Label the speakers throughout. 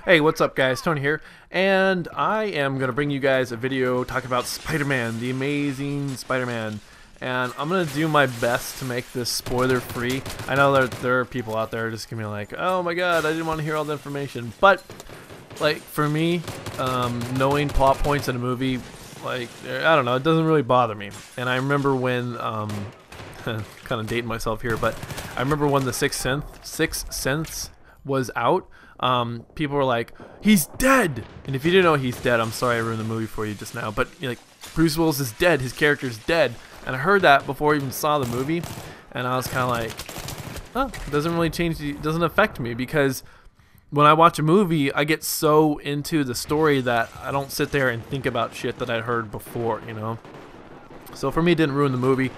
Speaker 1: Hey, what's up guys? Tony here, and I am going to bring you guys a video talking about Spider-Man, the amazing Spider-Man. And I'm going to do my best to make this spoiler free. I know there are people out there just gonna be like, oh my god, I didn't want to hear all the information. But, like, for me, knowing plot points in a movie, like, I don't know, it doesn't really bother me. And I remember when, kind of dating myself here, but I remember when the Sixth Sense was out. People were like, he's dead! And if you didn't know he's dead, I'm sorry I ruined the movie for you just now, but like, Bruce Willis is dead, his character's dead. And I heard that before I even saw the movie, and I was kind of like, oh, it doesn't really change, it doesn't affect me, because when I watch a movie, I get so into the story that I don't sit there and think about shit that I heard before, you know? So for me, it didn't ruin the movie.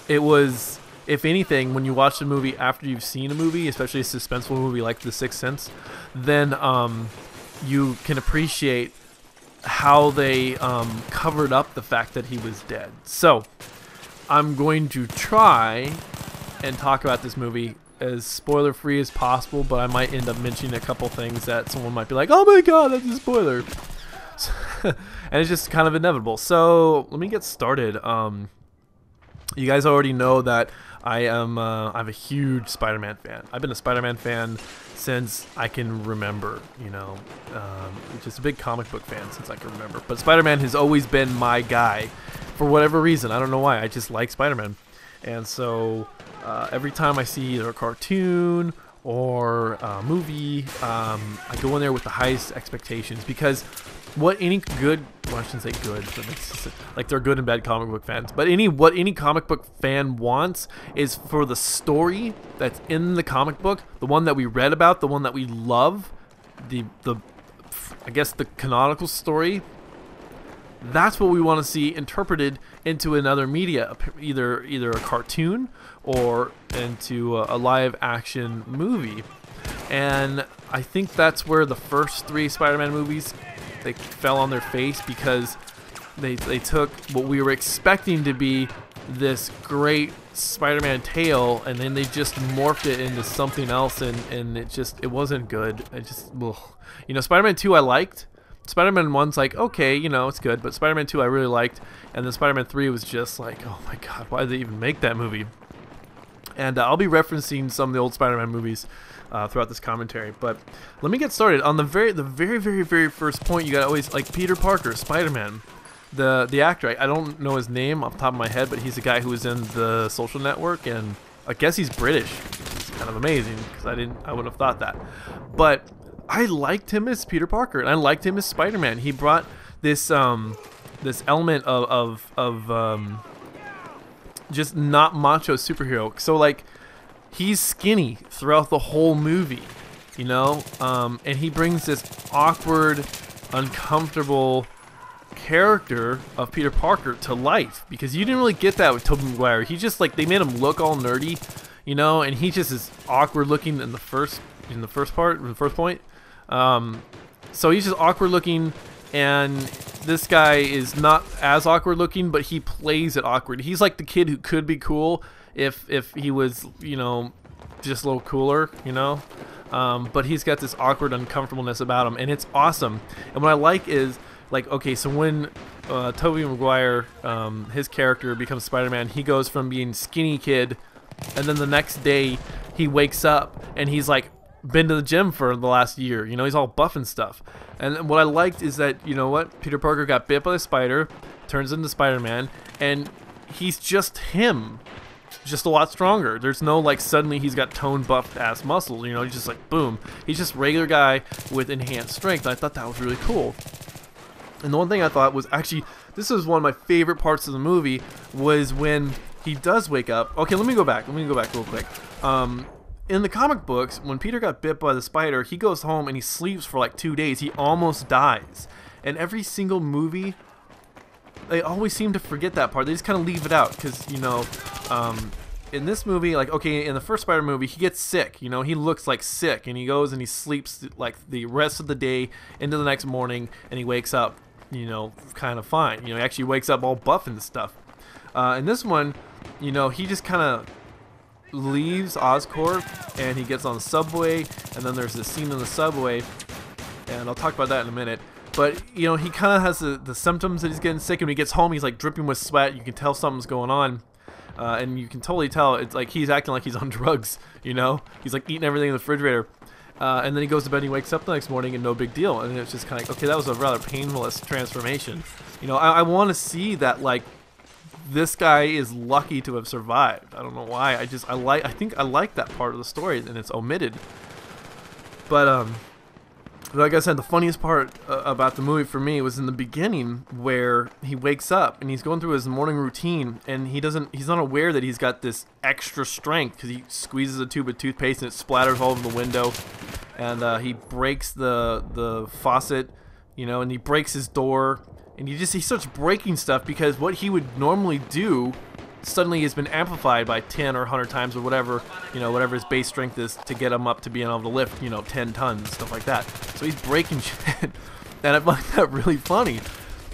Speaker 1: It was, if anything, when you watch the movie after you've seen a movie, especially a suspenseful movie like The Sixth Sense, then you can appreciate how they covered up the fact that he was dead. So I'm going to try and talk about this movie as spoiler free as possible, but I might end up mentioning a couple things that someone might be like, oh my god, that's a spoiler. And it's just kind of inevitable. So let me get started. You guys already know that I'm a huge Spider-Man fan. I've been a Spider-Man fan since I can remember, you know, just a big comic book fan since I can remember. But Spider-Man has always been my guy for whatever reason. I don't know why. I just like Spider-Man. And so every time I see either a cartoon or a movie, I go in there with the highest expectations, because what any good, well, I shouldn't say good, but like they're good and bad comic book fans, but what any comic book fan wants is for the story that's in the comic book, the one that we read about, the one that we love, the I guess the canonical story. That's what we want to see interpreted into another media, either a cartoon or into a live action movie. And I think that's where the first three Spider-Man movies, they fell on their face, because they took what we were expecting to be this great Spider-Man tale, and then they just morphed it into something else, and it wasn't good. It just, ugh. You know, Spider-Man 2 I liked. Spider-Man 1's like, okay, you know, it's good, but Spider-Man 2 I really liked, and then Spider-Man 3 was just like, oh my god, why did they even make that movie? And I'll be referencing some of the old Spider-Man movies throughout this commentary, but let me get started. On the very first point, you got always, like, Peter Parker, Spider-Man, the actor. I don't know his name off the top of my head, but he's the guy who was in The Social Network, and I guess he's British. It's kind of amazing, because I wouldn't have thought that, but I liked him as Peter Parker, and I liked him as Spider-Man. He brought this this element of just not macho superhero. So like, he's skinny throughout the whole movie, you know, and he brings this awkward, uncomfortable character of Peter Parker to life, because you didn't really get that with Tobey Maguire. He just, like, they made him look all nerdy, you know, and he just is awkward looking in the first point. So he's just awkward looking, and this guy is not as awkward looking, but he plays it awkward. He's like the kid who could be cool if he was, you know, just a little cooler, you know. But he's got this awkward uncomfortableness about him, and it's awesome. And what I like is, like, okay, so when Tobey Maguire, his character becomes Spider-Man, he goes from being skinny kid, and then the next day he wakes up and he's like been to the gym for the last year, you know, he's all buff and stuff. And what I liked is that, you know what, Peter Parker got bit by the spider, turns into Spider-Man, and he's just him, just a lot stronger. There's no, like, suddenly he's got toned buffed ass muscles, you know, he's just like, boom, he's just a regular guy with enhanced strength. And I thought that was really cool. And the one thing I thought was, actually, this was one of my favorite parts of the movie, was when he does wake up. Okay, let me go back real quick. In the comic books, when Peter got bit by the spider, he goes home and he sleeps for like 2 days. He almost dies. And every single movie, they always seem to forget that part. They just kind of leave it out, because, you know, in this movie, like, okay, in the first Spider movie, he gets sick, you know, he looks like sick, and he goes and he sleeps like the rest of the day into the next morning, and he wakes up, you know, kind of fine. You know, he actually wakes up all buff and stuff. In this one, you know, he just kind of leaves Oscorp and he gets on the subway, and then there's this scene in the subway, and I'll talk about that in a minute. But you know, he kind of has the symptoms that he's getting sick, and when he gets home, he's like dripping with sweat. You can tell something's going on, and you can totally tell it's like he's acting like he's on drugs. You know, he's like eating everything in the refrigerator, and then he goes to bed and he wakes up the next morning and no big deal. And it's just kind of like, okay, that was a rather painless transformation. You know, I want to see that, like, this guy is lucky to have survived. I don't know why. I think I like that part of the story, and it's omitted. But like I said, the funniest part about the movie for me was in the beginning, where he wakes up and he's going through his morning routine, and he's not aware that he's got this extra strength because he squeezes a tube of toothpaste and it splatters all over the window, and he breaks the faucet, you know, and he breaks his door. And he starts breaking stuff because what he would normally do suddenly has been amplified by 10 or 100 times or whatever, you know, whatever his base strength is to get him up to being able to lift, you know, 10 tons, stuff like that. So he's breaking shit, and I find that really funny.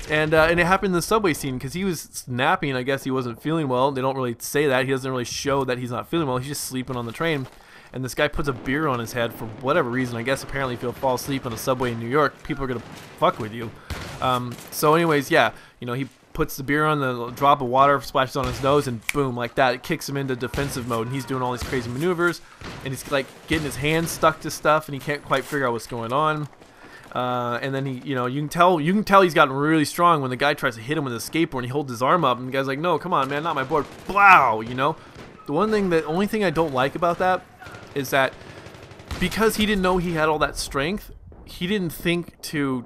Speaker 1: And it happened in the subway scene because he was napping. I guess he wasn't feeling well. They don't really say that. He doesn't really show that he's not feeling well. He's just sleeping on the train. And this guy puts a beer on his head for whatever reason. I guess apparently if you'll fall asleep on a subway in New York, people are going to fuck with you. So anyways, yeah, you know, he puts the beer on, the drop of water splashes on his nose, and boom, like that, it kicks him into defensive mode, and he's doing all these crazy maneuvers, and he's like getting his hands stuck to stuff, and he can't quite figure out what's going on. And then he, you know, you can tell he's gotten really strong when the guy tries to hit him with a skateboard, and he holds his arm up, and the guy's like, no, come on, man, not my board. Blow, you know. The only thing I don't like about that is that because he didn't know he had all that strength, he didn't think to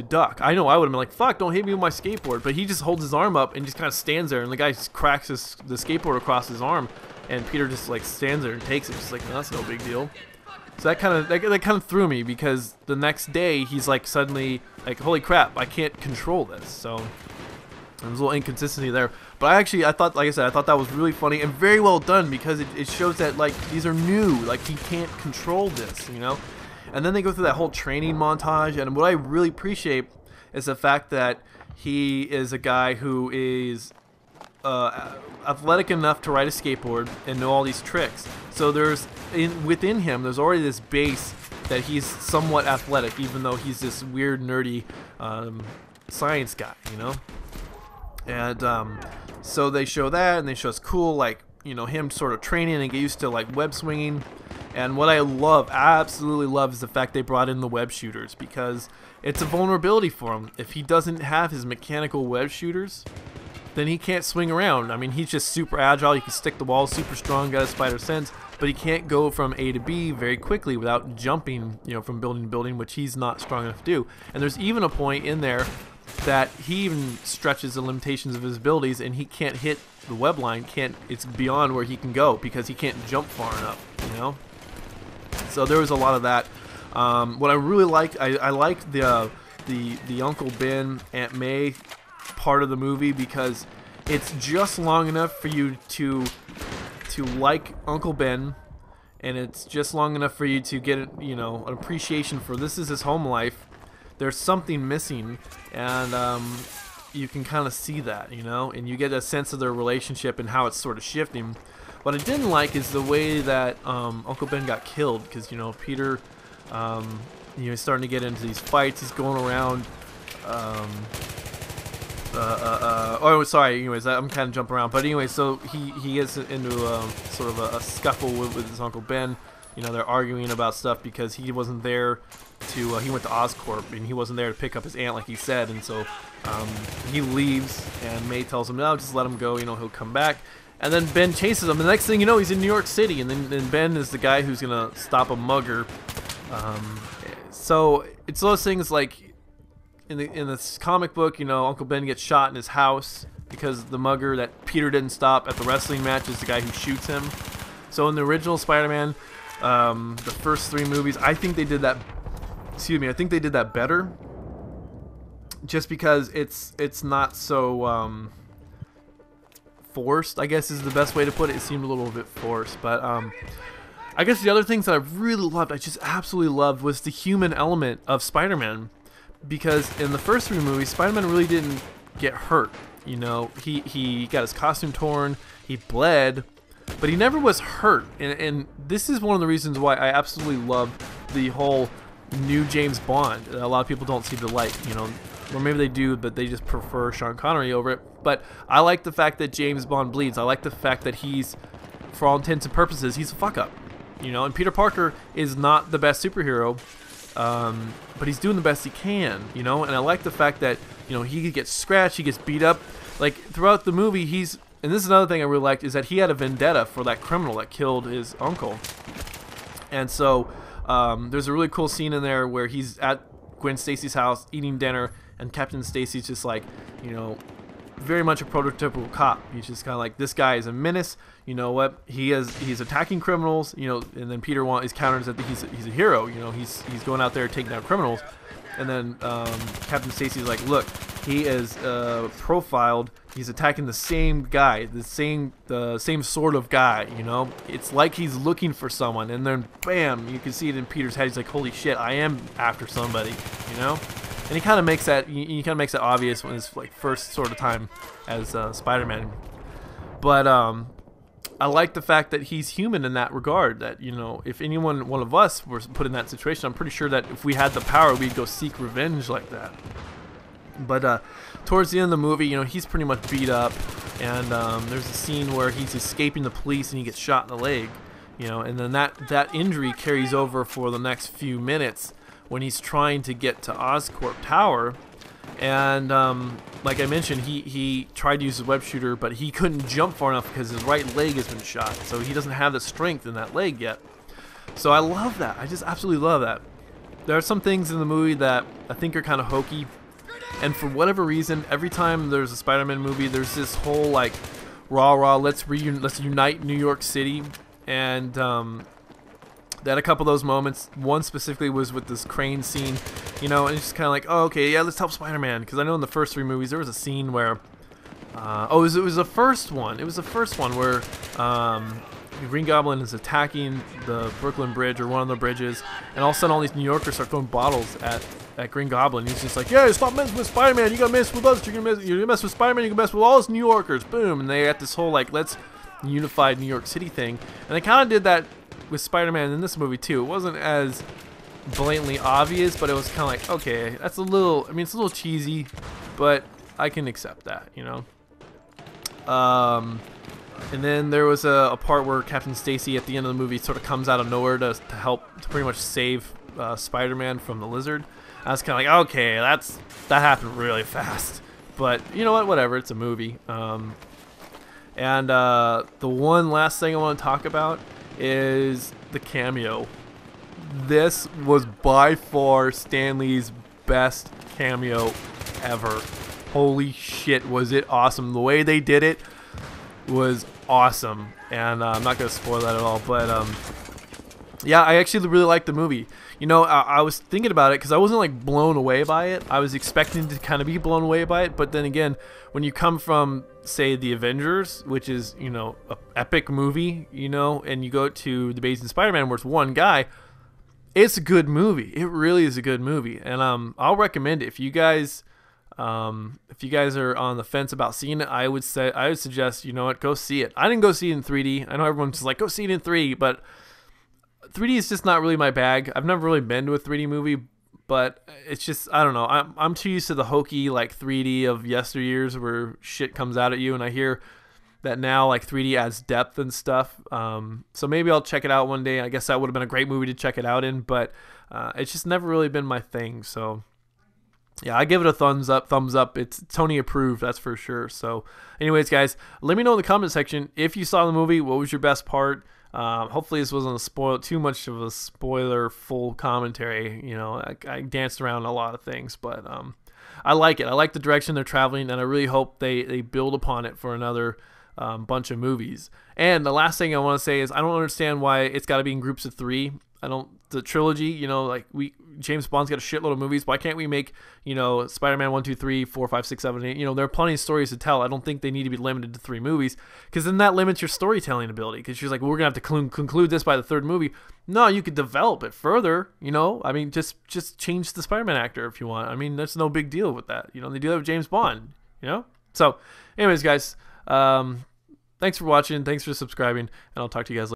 Speaker 1: duck. I know I would have been like, fuck, don't hit me with my skateboard, but he just holds his arm up and just kind of stands there, and the guy just cracks the skateboard across his arm, and Peter just like stands there and takes it, just like, no, that's no big deal. So that kind of threw me, because the next day he's like suddenly like, holy crap, I can't control this. So there's a little inconsistency there. But I thought, like I said, I thought that was really funny and very well done, because it shows that, like, these are new, like, he can't control this, you know. And then they go through that whole training montage, and what I really appreciate is the fact that he is a guy who is athletic enough to ride a skateboard and know all these tricks. So within him, there's already this base that he's somewhat athletic, even though he's this weird, nerdy science guy, you know. And so they show that, and they show us cool, like, you know, him sort of training and get used to, like, web swinging. And what I love, absolutely love, is the fact they brought in the web shooters, because it's a vulnerability for him. If he doesn't have his mechanical web shooters, then he can't swing around. I mean, he's just super agile. He can stick the wall, super strong, got a spider sense, but he can't go from A to B very quickly without jumping, you know, from building to building, which he's not strong enough to do. And there's even a point in there that he even stretches the limitations of his abilities, and he can't hit the web line. It's beyond where he can go because he can't jump far enough, you know. So there was a lot of that. What I really liked, I liked the Uncle Ben, Aunt May part of the movie, because it's just long enough for you to like Uncle Ben, and it's just long enough for you to get, you know, an appreciation for this is his home life. There's something missing, and you can kind of see that, you know, and you get a sense of their relationship and how it's sort of shifting. What I didn't like is the way that Uncle Ben got killed, because, you know, Peter, you know, he's starting to get into these fights. He's going around. Oh, sorry. Anyways, I'm kind of jumping around, but anyway, so he gets into sort of a scuffle with his Uncle Ben. You know, they're arguing about stuff because he wasn't there to. He went to Oscorp, and he wasn't there to pick up his aunt, like he said, and so he leaves, and May tells him, no, just let him go. You know, he'll come back. And then Ben chases him. The next thing you know, he's in New York City, and then Ben is the guy who's gonna stop a mugger. So it's those things like in this comic book, you know, Uncle Ben gets shot in his house because the mugger that Peter didn't stop at the wrestling match is the guy who shoots him. So in the original Spider-Man, the first 3 movies, I think they did that. Excuse me, I think they did that better. Just because it's not so. Forced, I guess, is the best way to put it. It seemed a little bit forced, but I guess the other things that I really loved, I just absolutely loved, was the human element of Spider-Man, because in the first 3 movies, Spider-Man really didn't get hurt. You know, he got his costume torn, he bled, but he never was hurt. And this is one of the reasons why I absolutely love the whole new James Bond. A lot of people don't see the light, you know, or maybe they do, but they just prefer Sean Connery over it. But I like the fact that James Bond bleeds. I like the fact that he's, for all intents and purposes, he's a fuck up, you know. And Peter Parker is not the best superhero, but he's doing the best he can, you know. And I like the fact that, you know, he gets scratched, he gets beat up, like throughout the movie. And this is another thing I really liked, is that he had a vendetta for that criminal that killed his uncle. And so there's a really cool scene in there where he's at Gwen Stacy's house eating dinner, and Captain Stacy's just like, you know, very much a prototypical cop. He's just kind of like, this guy is a menace. You know what? He's attacking criminals. You know, and then Peter is counters that he's a hero. You know, he's going out there taking down criminals. And then Captain Stacy's like, look, he is profiled. He's attacking the same guy, the same sort of guy. You know, it's like he's looking for someone. And then bam, you can see it in Peter's head. He's like, holy shit, I am after somebody. You know. And he kind of makes that obvious when his like first sort of time as Spider-Man. But I like the fact that he's human in that regard. That, you know, if one of us were put in that situation, I'm pretty sure that if we had the power, we'd go seek revenge like that. But towards the end of the movie, you know, he's pretty much beat up, and there's a scene where he's escaping the police and he gets shot in the leg. You know, and then that injury carries over for the next few minutes, when he's trying to get to Oscorp Tower. And like I mentioned, he tried to use his web shooter, but he couldn't jump far enough because his right leg has been shot, so he doesn't have the strength in that leg yet. So I love that. I just absolutely love that. There are some things in the movie that I think are kind of hokey, and for whatever reason, every time there's a Spider-Man movie, there's this whole like rah let's unite New York City. And they had a couple of those moments. One specifically was with this crane scene, you know, and it's just kind of like, oh, okay, yeah, let's help Spider-Man. Because I know in the first 3 movies there was a scene where, it was the first one. It was the first one where Green Goblin is attacking the Brooklyn Bridge, or one of the bridges, and all of a sudden all these New Yorkers start throwing bottles at Green Goblin. He's just like, yeah, stop messing with Spider-Man. You gotta mess with us. You're gonna mess with Spider-Man. You can mess with all us New Yorkers. Boom, and they got this whole like, let's unified New York City thing, and they kind of did that with Spider-Man in this movie too. It wasn't as blatantly obvious, but it was kind of like, okay, that's a little, I mean, it's a little cheesy, but I can accept that, you know. And then there was a part where Captain Stacy at the end of the movie sort of comes out of nowhere to help, to pretty much save Spider-Man from the lizard. I was kind of like, okay, that happened really fast, but you know what, whatever, it's a movie. And the one last thing I want to talk about is the cameo. This was by far Stan Lee's best cameo ever. Holy shit, was it awesome. The way they did it was awesome. And I'm not going to spoil that at all, but yeah, I actually really liked the movie. You know, I was thinking about it because I wasn't like blown away by it. I was expecting to kind of be blown away by it, but then again, when you come from, say, The Avengers, which is, you know, an epic movie, you know, and you go to The Amazing Spider-Man where it's one guy, it's a good movie. It really is a good movie, and I'll recommend it. If you guys are on the fence about seeing it, I would suggest, you know what, go see it. I didn't go see it in 3D. I know everyone's just like, go see it in 3D, but 3D is just not really my bag. I've never really been to a 3D movie, but it's just, I don't know. I'm too used to the hokey like 3D of yesteryears where shit comes out at you, and I hear that now like 3D adds depth and stuff. So maybe I'll check it out one day. I guess that would have been a great movie to check it out in, but it's just never really been my thing. So yeah, I give it a thumbs up. It's Tony approved, that's for sure. So anyways, guys, let me know in the comment section if you saw the movie. What was your best part? Hopefully this wasn't too much of a spoiler full commentary. You know, I danced around a lot of things, but I like it. I like the direction they're traveling, and I really hope they build upon it for another bunch of movies. And the last thing I want to say is I don't understand why it's got to be in groups of 3. The trilogy, you know, like James Bond's got a shitload of movies. Why can't we make, you know, Spider-Man 1, 2, 3, 4, 5, 6, 7, 8? You know, there are plenty of stories to tell. I don't think they need to be limited to 3 movies, because then that limits your storytelling ability. Because she's like, well, we're gonna have to conclude this by the 3rd movie. No, you could develop it further. You know, I mean, just change the Spider-Man actor if you want. I mean, there's no big deal with that. You know, they do that with James Bond. You know. So, anyways, guys, thanks thanks for watching, thanks for subscribing, and I'll talk to you guys later.